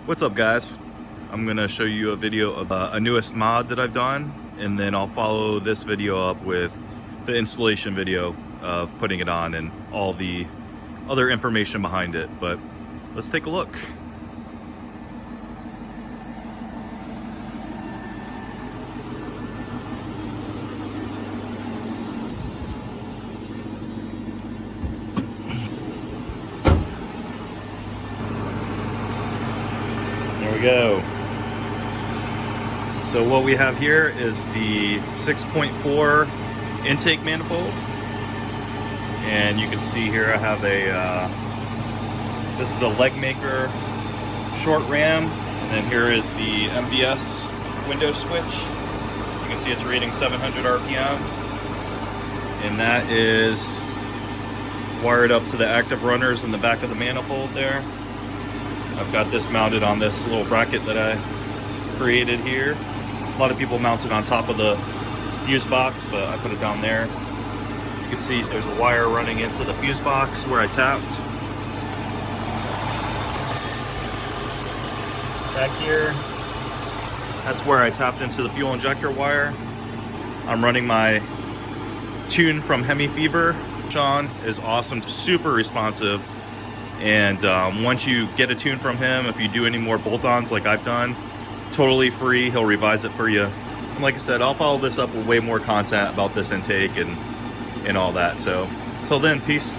What's up, guys? I'm gonna show you a video of a newest mod that I've done, and then I'll follow this video up with the installation video of putting it on and all the other information behind it. But let's take a look. There we go. So what we have here is the 6.4 intake manifold, and you can see here I have a this is a leg maker short ram, and then here is the MBS window switch. You can see it's rating 700 RPM, and that is wired up to the active runners in the back of the manifold there. I've got this mounted on this little bracket that I created here. A lot of people mount it on top of the fuse box, but I put it down there. You can see there's a wire running into the fuse box where I tapped. Back here, that's where I tapped into the fuel injector wire. I'm running my tune from Hemi Fever. Sean is awesome, super responsive. And once you get a tune from him, if you do any more bolt-ons like I've done, totally free, he'll revise it for you. And like I said, I'll follow this up with way more content about this intake and all that. So till then, peace.